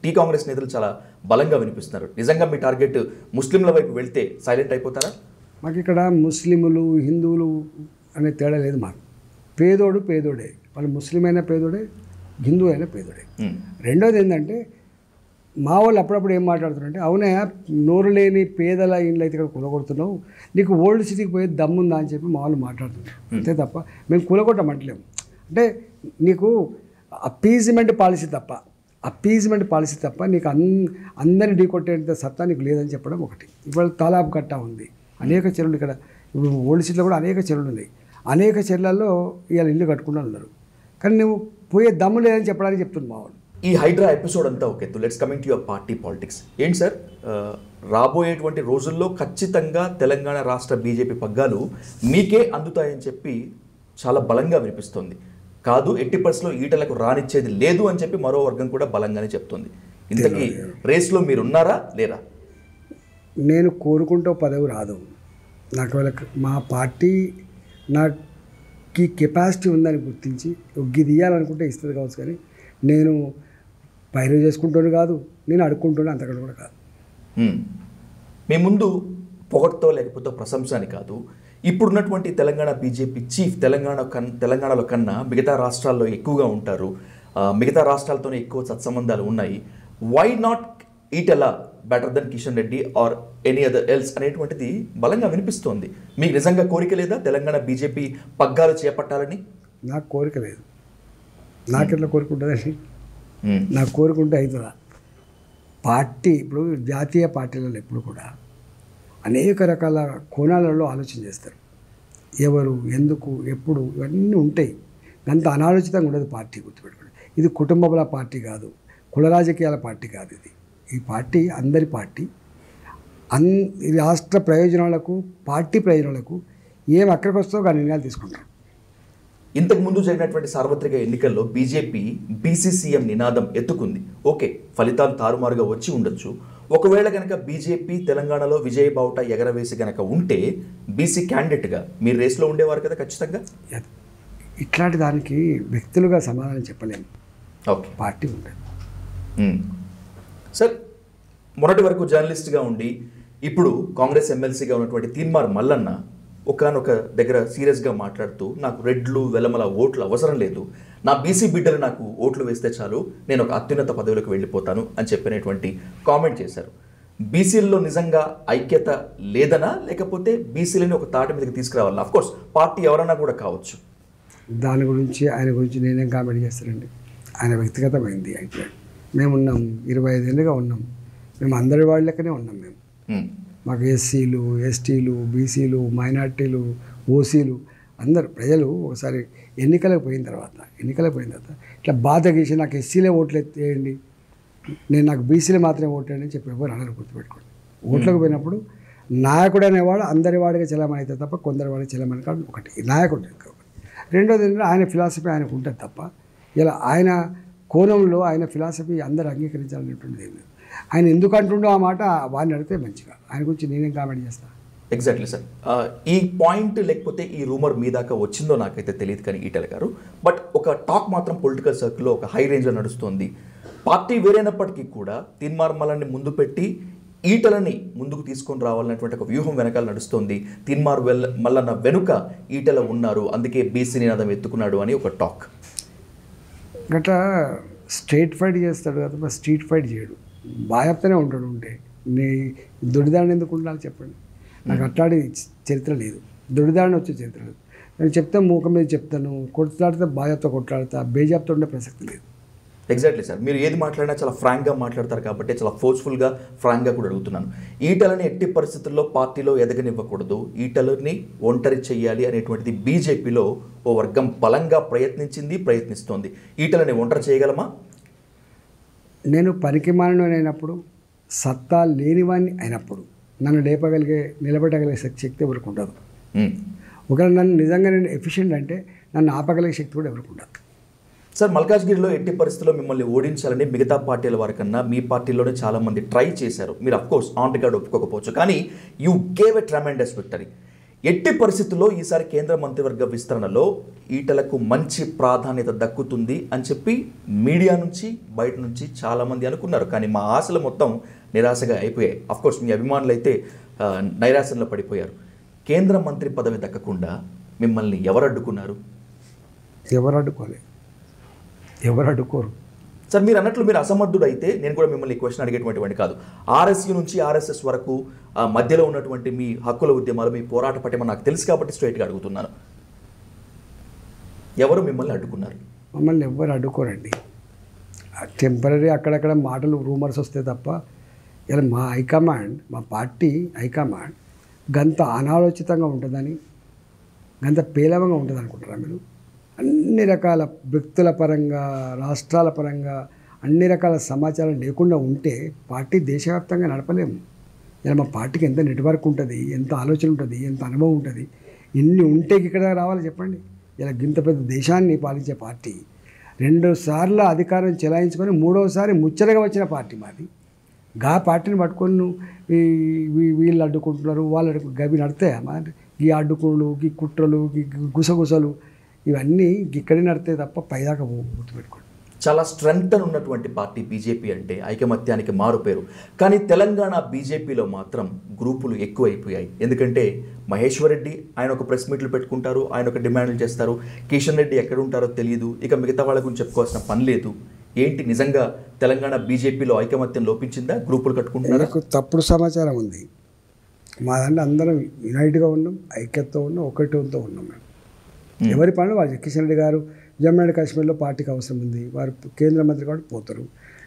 టీ కాంగ్రెస్ నేతలు చాలా బలంగా వినిపిస్తున్నారు. నిజంగా మీ టార్గెట్ ముస్లింల వైపు వెళ్తే సైలెంట్ అయిపోతారా? మాకు ఇక్కడ ముస్లింలు, హిందువులు అనే తేడా లేదు. మాకు పేదోడు పేదోడే, వాళ్ళు ముస్లిం అయినా పేదోడే, హిందూ అయినా పేదోడే. రెండోది ఏంటంటే మా వాళ్ళు అప్పుడప్పుడు ఏం మాట్లాడుతున్నారంటే, అవునా నోరు లేని పేదల ఇండ్లు అయితే ఇక్కడ కూలగొడుతున్నావు, నీకు ఓల్డ్ సిటీకి పోయే దమ్ముందా అని చెప్పి మా వాళ్ళు మాట్లాడుతున్నారు. అంతే తప్ప మేము కూలగొట్టమంటలేము. అంటే నీకు అప్పీజ్మెంట్ పాలసీ తప్ప నీకు అందరినీ ఢీకొట్టేంత సత్తా నీకు లేదని చెప్పడం ఒకటి. ఇవాళ తాలాబ్ కట్ట ఉంది, అనేక చెరువులు ఇక్కడ ఇప్పుడు ఓల్డ్ సిటీలో కూడా అనేక చెరువులు ఉన్నాయి. అనేక చెరువులలో ఇవాళ ఇల్లు కట్టుకుంటూ ఉన్నారు. కానీ నువ్వు పోయే దమ్ము లేదని చెప్పడానికి చెప్తుంది మా వాళ్ళు. ఈ హైడ్రా ఎపిసోడ్ అంతా okay, let's coming to your party politics. ఏంటి సార్, రాబోయేటువంటి రోజుల్లో ఖచ్చితంగా తెలంగాణ రాష్ట్ర బీజేపీ పగ్గాలు మీకే అందుతాయని చెప్పి చాలా బలంగా వినిపిస్తుంది. కాదు, 80% ఈటలకు రానిచ్చేది లేదు అని చెప్పి మరో వర్గం కూడా బలంగానే చెప్తుంది. ఇంతకీ రేస్లో మీరున్నారా లేరా? నేను కోరుకుంటూ పదవి రాదు నాకు. మా పార్టీ నాకు కెపాసిటీ ఉందని గుర్తించి ఇది ఇవ్వాలనుకుంటే ఇస్తుంది కావచ్చు. కానీ నేను పైరు చేసుకుంటాను కాదు, నేను అడుక్కుంటాను అంతకంటే కూడా కాదు. మీ ముందు పొగడ్తో లేకపోతే ప్రశంస అని కాదు, ఇప్పుడున్నటువంటి తెలంగాణ బీజేపీ చీఫ్ తెలంగాణలో కన్నా మిగతా రాష్ట్రాల్లో ఎక్కువగా ఉంటారు, మిగతా రాష్ట్రాలతోనే ఎక్కువ సత్సంబంధాలు ఉన్నాయి. Why not Etela better than Kishan Reddy or any other else అనేటువంటిది బలంగా వినిపిస్తోంది. మీకు నిజంగా కోరిక లేదా తెలంగాణ బీజేపీ పగ్గాలు చేపట్టాలని? నాకు కోరిక లేదు. నాకెట్లా కోరుకుంటుందండి? నాకు కోరుకుంటే అవుతుందా? పార్టీ ఇప్పుడు జాతీయ పార్టీలలో ఎప్పుడు కూడా అనేక రకాల కోణాలలో ఆలోచన చేస్తారు. ఎవరు, ఎందుకు, ఎప్పుడు, ఇవన్నీ ఉంటాయి. అంత అనాలోచితంగా ఉండదు పార్టీ. గుర్తుపెట్టుకోండి, ఇది కుటుంబాల పార్టీ కాదు, కుల రాజకీయాల పార్టీ కాదు. ఈ పార్టీ అందరి పార్టీ. రాష్ట్ర ప్రయోజనాలకు, పార్టీ ప్రయోజనాలకు ఏం అక్కడికి వస్తుందో ఆ నిర్ణయాలు తీసుకుంటారు. ఇంతకుముందు జరిగినటువంటి సార్వత్రిక ఎన్నికల్లో బీజేపీ బీసీసీఎం నినాదం ఎత్తుకుంది. ఓకే, ఫలితాలు తారుమారుగా వచ్చి ఉండొచ్చు. ఒకవేళ కనుక బీజేపీ తెలంగాణలో విజయ బావుట ఎగరవేసి కనుక ఉంటే బీసీ క్యాండిడేట్గా మీరు రేస్లో ఉండేవారు కదా ఖచ్చితంగా. ఇట్లాంటి దానికి వ్యక్తులుగా సమాధానం చెప్పలేము. ఓకే, పార్టీ ఉంటుంది. సార్, మొన్నటి వరకు జర్నలిస్ట్గా ఉండి ఇప్పుడు కాంగ్రెస్ ఎమ్మెల్సీగా ఉన్నటువంటి తీన్మార్ మల్లన్న ఒకనొక దగ్గర సీరియస్గా మాట్లాడుతూ, నాకు రెడ్లు వెలమల ఓట్లు అవసరం లేదు, నా బీసీ బిడ్డలు నాకు ఓట్లు వేస్తే చాలు, నేను ఒక అత్యున్నత పదవులకు వెళ్ళిపోతాను అని చెప్పినటువంటి కామెంట్ చేశారు. బీసీలలో నిజంగా ఐక్యత లేదనా, లేకపోతే బీసీలని ఒక తాటి మీదకి తీసుకురావాలా? అఫ్కోర్స్ పార్టీ ఎవరన్నా కూడా కావచ్చు. దాని గురించి ఆయన గురించి నేనేం కామెంట్ చేస్తానండి? ఆయన వ్యక్తిగతమైంది అయితే. మేమున్నాం 25 ఏళ్ళుగా ఉన్నాం. మేము అందరి వాళ్ళ లెక్కనే ఉన్నాం. మాకు ఎస్సీలు, ఎస్టీలు, బీసీలు, మైనార్టీలు, ఓసీలు అందరు ప్రజలు ఒకసారి ఎన్నికలకు పోయిన తర్వాత ఇట్లా బాధ గీసి నాకు ఎస్సీలే ఓట్లు ఎత్తేయండి, నాకు బీసీలే మాత్రమే ఓట్లేయండి అని చెప్పి ఎవరు అనరు. గుర్తుపెట్టుకోండి, ఓట్లకు పోయినప్పుడు నాయకుడు అనేవాడు అందరి వాడిగా చలమని అయితే తప్ప కొందరి వాడిగా చలమని కాదు. ఒకటి నాయకుడు. రెండోది ఏంటంటే ఆయన ఫిలాసఫీ ఆయనకు ఉంటుంది తప్ప ఇలా ఆయన కోణంలో ఆయన ఫిలాసఫీ అందరూ అంగీకరించాలనేటువంటిది ఏం లేదు. ఆయన ఎందుకు అంటుండో ఆ మాట వాడిని అడిగితే మంచిగా, ఆయన గురించి నేనేం కామెంట్ చేస్తాను. Exactly sir. ఈ పాయింట్ లేకపోతే ఈ రూమర్ మీ దాకా వచ్చిందో నాకైతే తెలియదు కానీ ఈటెల గారు, బట్ ఒక టాక్ మాత్రం పొలిటికల్ సర్కిల్లో ఒక హై రేంజ్లో నడుస్తుంది. పార్టీ వేరైనప్పటికీ కూడా తీన్మార్ మల్లన్ని ముందు పెట్టి ఈటలని ముందుకు తీసుకొని రావాలనేటువంటి ఒక వ్యూహం వెనకాల నడుస్తుంది. తీన్మార్ మల్లన్న వెనుక ఈటల ఉన్నారు, అందుకే బీసీ నినాదం ఎత్తుకున్నాడు అని ఒక టాక్. గట్లా స్ట్రైట్ ఫైట్ చేస్తాడు కదా, స్ట్రీట్ ఫైట్ చేయడు, బాగా ఉంటాడు. ఉంటే నీ దొడిదాడిని ఎందుకు ఉండాలి చెప్పండి. నాకు అట్లాంటి చరిత్ర లేదు, దొడిదాడిని వచ్చే చరిత్ర లేదు. నేను చెప్తే మూకం మీద చెప్తాను, కొట్లాడితే బాధ్యత కొట్లాడతా, బేజాబ్తో ఉండే ప్రసక్తి లేదు. Exactly sir. మీరు ఏది మాట్లాడినా చాలా ఫ్రాంక్గా మాట్లాడతారు కాబట్టి చాలా ఫోర్స్ఫుల్గా ఫ్రాంక్గా కూడా అడుగుతున్నాను. ఈటలని ఎట్టి పరిస్థితుల్లో పార్టీలో ఎదగనివ్వకూడదు, ఈటలని ఒంటరి చెయ్యాలి అనేటువంటిది బీజేపీలో ఓ వర్గం బలంగా ప్రయత్నిస్తోంది. ఈటలని ఒంటరి చేయగలమా? నేను పనికిమాలినైనప్పుడు, సత్తా లేనివాడిని అయినప్పుడు నన్ను నిలబెట్టగలిగే శక్తి ఎవరికి ఉండదు. ఒకవేళ నన్ను నిజంగా నేను ఎఫిషియెంట్ అంటే నన్ను ఆపగలిగే శక్తి కూడా ఎవరికి ఉండదు. సార్, మల్కాజ్గిరిలో ఎట్టి పరిస్థితుల్లో మిమ్మల్ని ఓడించాలని మిగతా పార్టీల వరకన్నా మీ పార్టీలోనే చాలామంది ట్రై చేశారు. మీరు అఫ్కోర్స్ ఆన్ రికార్డ్ ఒప్పుకోకపోవచ్చు, కానీ you gave a tremendous victory. ఎట్టి పరిస్థితుల్లో ఈసారి కేంద్ర మంత్రివర్గ విస్తరణలో ఈటలకు మంచి ప్రాధాన్యత దక్కుతుంది అని చెప్పి మీడియా నుంచి బయట నుంచి చాలామంది అనుకున్నారు. కానీ మా ఆశలు మొత్తం నిరాశగా అయిపోయాయి. అఫ్కోర్స్ మీ అభిమానులు అయితే నైరాశ్యంలో పడిపోయారు. కేంద్ర మంత్రి పదవి దక్కకుండా మిమ్మల్ని ఎవరు అడ్డుకున్నారు? ఎవరు అడ్డుకోరు సార్. మీరు అన్నట్లు మీరు అసమర్థుడు అయితే నేను కూడా మిమ్మల్ని క్వశ్చన్ అడిగేటువంటి కాదు. ఆర్ఎస్యూ నుంచి ఆర్ఎస్ఎస్ వరకు మధ్యలో ఉన్నటువంటి మీ హక్కుల ఉద్యమాలు, మీ పోరాట పటిమ నాకు తెలుసు కాబట్టి స్ట్రైట్గా అడుగుతున్నాను. ఎవరు మిమ్మల్ని అడ్డుకున్నారు? మమ్మల్ని ఎవరు అడ్డుకోరండి. టెంపరీ అక్కడక్కడ మాటలు రూమర్స్ వస్తే తప్ప ఇలా మా హైకమాండ్, మా పార్టీ హైకమాండ్ గంత అనాలోచితంగా ఉంటుందని, గంత పేలవంగా ఉంటుంది అనుకుంటారా మీరు? అన్ని రకాల వ్యక్తుల పరంగా, రాష్ట్రాల పరంగా అన్ని రకాల సమాచారం లేకుండా ఉంటే పార్టీ దేశవ్యాప్తంగా నడపలేము. ఇలా మా పార్టీకి ఎంత నెట్వర్క్ ఉంటుంది, ఎంత ఆలోచన ఉంటుంది, ఎంత అనుభవం ఉంటుంది, ఇన్ని ఉంటే ఇక్కడ రావాలి చెప్పండి. ఇలా గింత పెద్ద దేశాన్ని పాలించే పార్టీ 2 సార్లు అధికారం చెలాయించుకొని 3వ సారి ముచ్చటగా వచ్చిన పార్టీ మాది. గా పార్టీని పట్టుకొని వీళ్ళు అడ్డుకుంటున్నారు, వాళ్ళు గవి నడతాయా? ఈ అడ్డుకులు, ఈ కుట్రలు, ఈ గుసగుసలు ఇవన్నీ ఇక్కడే నడితే తప్ప పైదాకా గుర్తుపెట్టుకోండి. చాలా స్ట్రెంగ్త్ ఉన్నటువంటి పార్టీ బీజేపీ అంటే ఐకమత్యానికి మారుపేరు. కానీ తెలంగాణ బీజేపీలో మాత్రం గ్రూపులు ఎక్కువైపోయాయి. ఎందుకంటే మహేశ్వర్ రెడ్డి ఆయన ఒక ప్రెస్ మీట్లు పెట్టుకుంటారు, ఆయన ఒక డిమాండ్లు చేస్తారు. కిషన్ రెడ్డి ఎక్కడ ఉంటారో తెలియదు. ఇక మిగతా వాళ్ళ గురించి చెప్పుకోవాల్సిన పని లేదు. ఏంటి నిజంగా తెలంగాణ బీజేపీలో ఐకమత్యం లోపించిందా? గ్రూపులు కట్టుకుంటున్నారు? తప్పుడు సమాచారం ఉంది. మా దాంట్లో అందరం యునైట్గా ఉన్నాం, ఐక్యతతో ఉన్నాం, ఒకటితో ఉన్నాం. మేము ఎవరి పనులు వాళ్ళు. కిషన్ రెడ్డి గారు జమ్మూ అండ్ కాశ్మీర్లో పార్టీకి అవసరం ఉంది, వారు కేంద్ర మంత్రి కాబట్టి పోతారు.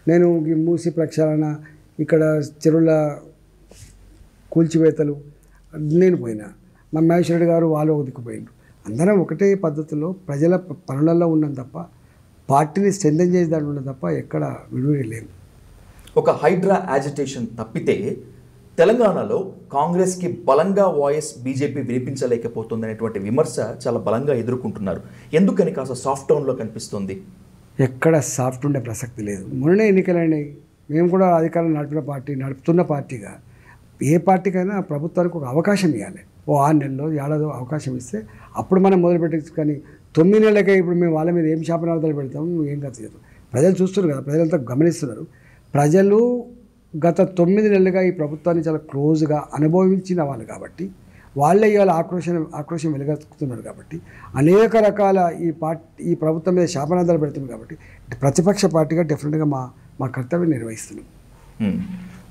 నేను ఈ మూసి ప్రక్షాళన, ఇక్కడ చెరువుల కూల్చివేతలు నేను పోయినా, మా మహేశ్వర్ రెడ్డి గారు వాళ్ళు దిక్కుపోయినారు. అందరం ఒకటే పద్ధతిలో ప్రజల పనులలో ఉన్నాం తప్ప పార్టీని స్ట్రెంథెన్ చేసి దాంట్లో ఉన్నాం తప్ప ఎక్కడ విడివిడి లేము. ఒక హైడ్రా యాజిటేషన్ తప్పితే తెలంగాణలో కాంగ్రెస్కి బలంగా వాయిస్ బీజేపీ వినిపించలేకపోతుంది అనేటువంటి విమర్శ చాలా బలంగా ఎదుర్కొంటున్నారు. ఎందుకని కాస్త సాఫ్ట్ టౌన్లో కనిపిస్తుంది? ఎక్కడ సాఫ్ట్ ఉండే ప్రసక్తి లేదు. మొన్ననే ఎన్నికలైనాయి. మేము కూడా అధికారం నడుపుతున్న పార్టీగా ఏ పార్టీకైనా ప్రభుత్వానికి ఒక అవకాశం ఇవ్వాలి. ఓ 6 నెలల్లో ఏడాదో అవకాశం ఇస్తే అప్పుడు మనం మొదలుపెట్టచ్చు. కానీ 9 నెలలకే ఇప్పుడు మేము వాళ్ళ మీద ఏం శాపనార్థాలు పెడతాము, ఏం గత చేద్దాం? ప్రజలు చూస్తున్నారు కదా, ప్రజలంతా గమనిస్తున్నారు. ప్రజలు గత 9 నెలలుగా ఈ ప్రభుత్వాన్ని చాలా క్లోజ్గా అనుభవించిన వాళ్ళు కాబట్టి వాళ్ళే ఇవాళ ఆక్రోశం వెలుగెత్తుతున్నారు. కాబట్టి అనేక రకాల ఈ ప్రభుత్వం మీద శాపనార్థాలు పెడుతుంది. కాబట్టి ప్రతిపక్ష పార్టీగా డెఫినెట్గా మా కర్తవ్యం నిర్వహిస్తున్నాం.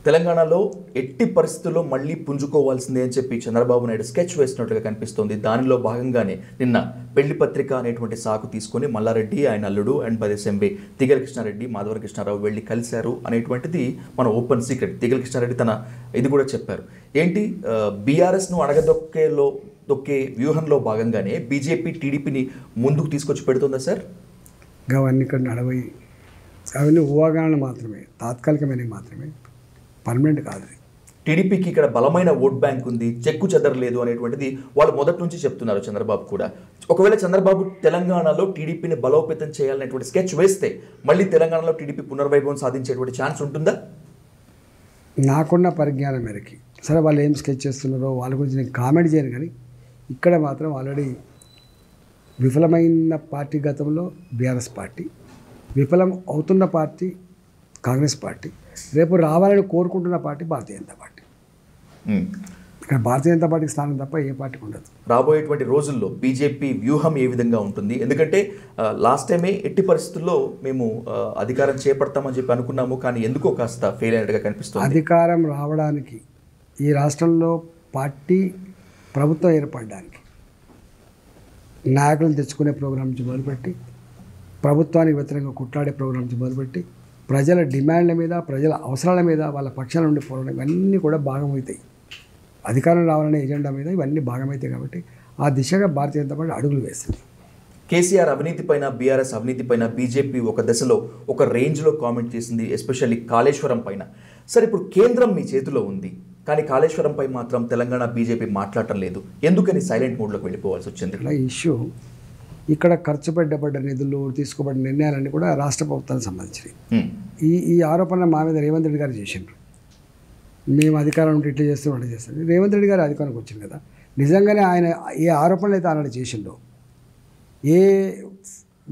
తెలంగాణలో ఎట్టి పరిస్థితుల్లో మళ్ళీ పుంజుకోవాల్సిందే అని చెప్పి చంద్రబాబు నాయుడు స్కెచ్ వేసినట్లుగా కనిపిస్తోంది. దానిలో భాగంగానే నిన్న పెళ్లి పత్రిక అనేటువంటి సాకు తీసుకొని మల్లారెడ్డి, ఆయన అల్లుడు అండ్ బదేశంబే తిగల కృష్ణారెడ్డి, మాధవ కృష్ణారావు వెళ్ళి కలిశారు అనేటువంటిది మన ఓపెన్ సీక్రెట్. తిగల కృష్ణారెడ్డి తన ఇది కూడా చెప్పారు. ఏంటి, బీఆర్ఎస్ను దొక్కే వ్యూహంలో భాగంగానే బీజేపీ టీడీపీని ముందుకు తీసుకొచ్చి పెడుతుందా సార్? అవన్నీ ఇక్కడ నడవయి, అవన్నీ ఊహాగానాలు మాత్రమే, తాత్కాలికమైనవి మాత్రమే, పర్మనెంట్ కాదు. టీడీపీకి ఇక్కడ బలమైన ఓట్ బ్యాంక్ ఉంది, చెక్కు చెదరలేదు అనేటువంటిది వాళ్ళు మొదటి నుంచి చెప్తున్నారు. చంద్రబాబు కూడా ఒకవేళ చంద్రబాబు తెలంగాణలో టీడీపీని బలోపేతం చేయాలనేటువంటి స్కెచ్ వేస్తే మళ్ళీ తెలంగాణలో టీడీపీ పునర్వైభవం సాధించేటువంటి ఛాన్స్ ఉంటుందా? నాకున్న పరిజ్ఞానం మేరకి సరే వాళ్ళు ఏం స్కెచ్ చేస్తున్నారో వాళ్ళ గురించి నేను కామెంట్ చేయను, కానీ ఇక్కడ మాత్రం ఆల్రెడీ విఫలమైన పార్టీ గతంలో బీఆర్ఎస్ పార్టీ, విఫలం అవుతున్న పార్టీ కాంగ్రెస్ పార్టీ, రేపు రావాలని కోరుకుంటున్న పార్టీ భారతీయ జనతా పార్టీ. ఇక్కడ భారతీయ జనతా పార్టీకి స్థానం తప్ప ఏ పార్టీకి ఉండదు. రాబోయేటువంటి రోజుల్లో బీజేపీ వ్యూహం ఏ విధంగా ఉంటుంది? ఎందుకంటే లాస్ట్ టైమే ఎట్టి పరిస్థితుల్లో మేము అధికారం చేపడతామని చెప్పి అనుకున్నాము, కానీ ఎందుకో కాస్త ఫెయిల్ అయినట్టుగా కనిపిస్తుంది. అధికారం రావడానికి ఈ రాష్ట్రంలో పార్టీ ప్రభుత్వం ఏర్పడడానికి నాయకులను తెచ్చుకునే ప్రోగ్రాం నుంచి మొదలుపెట్టి, ప్రభుత్వానికి వ్యతిరేకంగా కొట్లాడే ప్రోగ్రాం నుంచి మొదలుపెట్టి, ప్రజల డిమాండ్ల మీద ప్రజల అవసరాల మీద వాళ్ళ పక్షాల నుండి పోరాటం ఇవన్నీ కూడా భాగమవుతాయి. అధికారం రావాలనే ఎజెండా మీద ఇవన్నీ భాగమవుతాయి. కాబట్టి ఆ దిశగా భారతీయ జనతా పార్టీ అడుగులు వేస్తుంది. కేసీఆర్ అవినీతి పైన, బీఆర్ఎస్ అవినీతి పైన బీజేపీ ఒక దశలో ఒక రేంజ్లో కామెంట్ చేసింది, ఎస్పెషల్లీ కాళేశ్వరం పైన. సరే, ఇప్పుడు కేంద్రం మీ చేతిలో ఉంది, కానీ కాళేశ్వరంపై మాత్రం తెలంగాణ బీజేపీ మాట్లాడటం లేదు. ఎందుకని సైలెంట్ మోడ్లోకి వెళ్ళిపోవాల్సి వచ్చింది? ఇక్కడ ఇష్యూ ఇక్కడ ఖర్చు పెట్టబడ్డ నిధులు, తీసుకోబడ్డ నిర్ణయాలన్నీ కూడా రాష్ట్ర ప్రభుత్వానికి సంబంధించినవి. ఈ ఆరోపణ మా మీద రేవంత్ రెడ్డి గారు చేసిండ్రు. మేము అధికారం ఉంటే ఇట్లా చేస్తాం అట్లా చేస్తాం. రేవంత్ రెడ్డి గారు అధికారానికి వచ్చింది కదా, నిజంగానే ఆయన ఏ ఆరోపణలు అయితే ఆనాడు చేసిండో, ఏ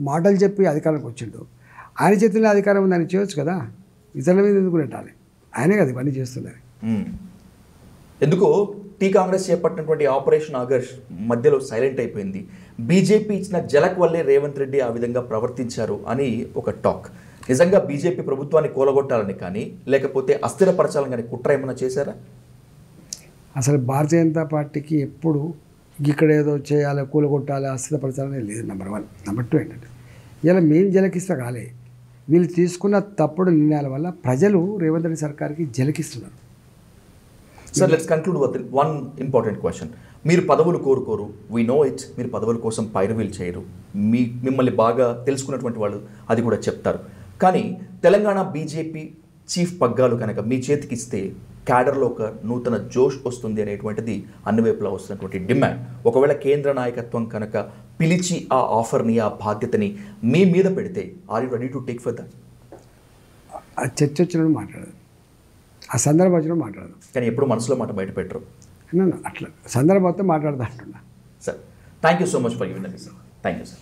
మాటలు చెప్పి అధికారానికి వచ్చిండో, ఆయన చేతిలో అధికారం ఉందని చేయొచ్చు కదా, ఇతరుల మీద ఎందుకు పెట్టాలి? ఆయనే కదా ఇవన్నీ చేస్తున్నారు. ఎందుకో టీ కాంగ్రెస్ చేపట్టినటువంటి ఆపరేషన్ ఆగర్ష్ మధ్యలో సైలెంట్ అయిపోయింది. బీజేపీ ఇచ్చిన జలక్ వల్లే రేవంత్ రెడ్డి ఆ విధంగా ప్రవర్తించారు అని ఒక టాక్. నిజంగా బీజేపీ ప్రభుత్వాన్ని కూలగొట్టాలని కానీ, లేకపోతే అస్థిరపరచాలని కానీ కుట్ర ఏమైనా చేశారా? అసలు భారతీయ జనతా పార్టీకి ఎప్పుడు ఇక్కడ ఏదో చేయాలి, కూలగొట్టాలి, అస్థిరపరచాలని లేదు. నెంబర్ 1. నెంబర్ 2 ఏంటంటే, ఇలా మేము జలకిస్తా కాలే, వీళ్ళు తీసుకున్న తప్పుడు నిర్ణయాల వల్ల ప్రజలు రేవంత్ రెడ్డి సర్కార్కి జలకిస్తున్నారు. Sir, let's conclude with one important question. మీరు పదవులు కోరుకోరు, వీ నో ఇట్. మీరు పదవుల కోసం పైరవీలు చేయరు. మిమ్మల్ని బాగా తెలుసుకున్నటువంటి వాళ్ళు అది కూడా చెప్తారు. కానీ తెలంగాణ బీజేపీ చీఫ్ పగ్గాలు కనుక మీ చేతికి ఇస్తే క్యాడర్లో ఒక నూతన జోష్ వస్తుంది అనేటువంటిది అన్ని వైపులా వస్తున్నటువంటి డిమాండ్. ఒకవేళ కేంద్ర నాయకత్వం కనుక పిలిచి ఆ ఆఫర్ని, ఆ బాధ్యతని మీ మీద పెడితే, are you ready to take for that? ఆ చర్చ వచ్చినప్పుడు మాట్లాడదు, ఆ సందర్భం వచ్చినప్పుడు మాట్లాడదు. కానీ ఎప్పుడు మనసులో మాట బయట పెట్టరు. అట్లా సందర్భంతో మాట్లాడదా అంటున్నా. Sir, thank you so much for giving that. Thank you sir.